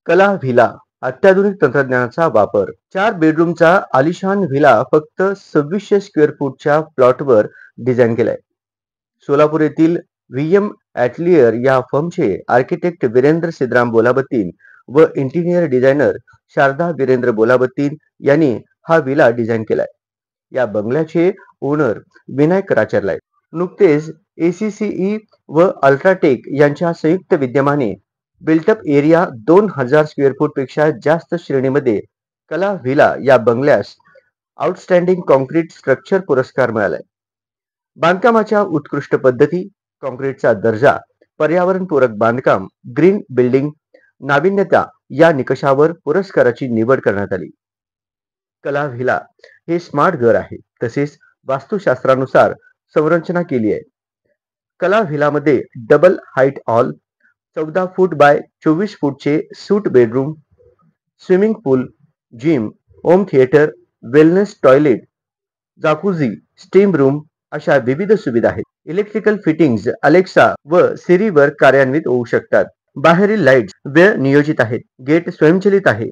कला व्हिला अत्याधुनिक तंत्रज्ञानाचा वापर. 4 बेडरूमचा आलिशान व्हिला फक्त 2600 स्क्वेअर फूटच्या प्लॉटवर डिझाईन केलाय. सोलापूर येथील व्हीएम ॲटलियर या फर्मचे आर्किटेक्ट वीरेंद्र सिद्धराम बोलाबत्तीन व इंटिरियर डिझायनर शारदा वीरेंद्र बोलाबत्तीन यांनी हा व्हिला डिझाईन केलाय. या बंगल्याचे ओनर विनायक राचरला आहेत. नुकतेच एसीसीई व अल्ट्राटेक यांच्या संयुक्त विद्यमाने बिल्टअप एरिया 2000 स्क्वेअर फूट पेक्षा जास्त श्रेणीमध्ये कला व्हिला या बंगल्यास आउटस्टँडिंग कॉन्क्रीट स्ट्रक्चर पुरस्कार मिळालाय. बांधकामाच्या उत्कृष्ट पद्धती, कॉन्क्रीटचा दर्जा, पर्यावरणपूरक बांधकाम, ग्रीन बिल्डिंग, नाविन्यता या निकषावर पुरस्काराची निवड करण्यात आली. कला व्हिला हे स्मार्ट घर आहे, तसेच वास्तुशास्त्रानुसार संरचना केली आहे. कला व्हिलामध्ये double height hall, 14 foot by 24 फूटचे suite bedroom, swimming pool, gym, home theatre, wellness toilet, jacuzzi, steam room अशा विविध सुविधा आहेत. इलेक्ट्रिकल फिटिंग्स अलेक्सा व सिरीवर कार्यान्वित होऊ शकतात. बाहेरील लाईट्स वेळ नियोजित आहेत. गेट स्वयंचलित आहे.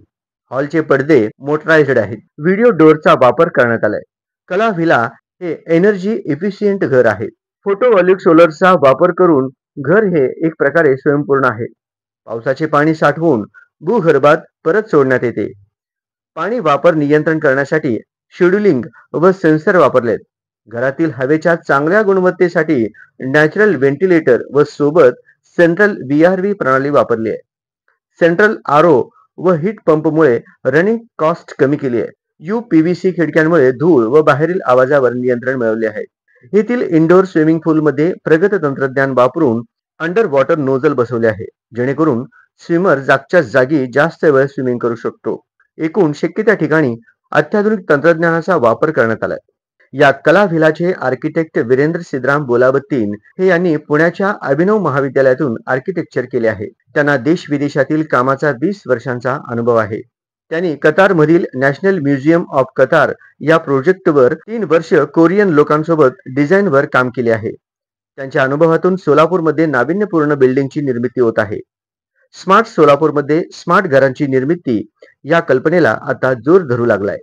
हॉलचे पडदे मोटराइज्ड आहेत. व्हिडिओ डोअरचा वापर करण्यात आलाय. कला व्हिला हे एनर्जी इफिशियंट घर आहे. फोटोव्हॉल्टिक सोलरचा वापर करून घर हे एक प्रकारे स्वयंपूर्ण आहे. पावसाचे पाणी साठवून भूगर्भात परत सोडण्यात येते. पाणी वापर नियंत्रण करण्यासाठी शेड्यूलिंग व सेन्सर वापरलेत. घरातील हवेच्या चांगल्या गुणवत्तेसाठी नॅचरल व्हेंटिलेटर व सोबत सेंट्रल VRV प्रणाली वापरली आहे. सेंट्रल आरओ व हीट पंपमुळे रनिंग कॉस्ट कमी केली आहे. UPVC खिडक्यांमुळे धूळ व बाहेरील आवाजावर नियंत्रण मिळवले आहे. येथील इंडोर स्विमिंग पूलमध्ये प्रगत तंत्रज्ञान वापरून अंडर वॉटर नोझल बसवले आहे, जेणेकरून स्विमर जागच्या जागी जास्त वेळ स्विमिंग करू शकतो. एकूण शक्य त्या ठिकाणी अत्याधुनिक तंत्रज्ञानाचा वापर करण्यात आलाय. या कला व्हिलाचे आर्किटेक्ट वीरेंद्र सिद्धराम बोलाबत्तीन हे यांनी पुण्याच्या अभिनव महाविद्यालयातून आर्किटेक्चर केले आहे. त्यांना देश विदेशातील कामाचा 20 वर्षांचा अनुभव आहे. त्यांनी कतारमधील नॅशनल म्युझियम ऑफ कतार या प्रोजेक्टवर 3 वर्ष कोरियन लोकांसोबत डिझाईनवर काम केले आहे. त्यांच्या अनुभवातून सोलापूरमध्ये नाविन्यपूर्ण बिल्डिंगची निर्मिती होत आहे. स्मार्ट सोलापूरमध्ये स्मार्ट घरांची निर्मिती या कल्पनेला आता जोर धरू लागलाय.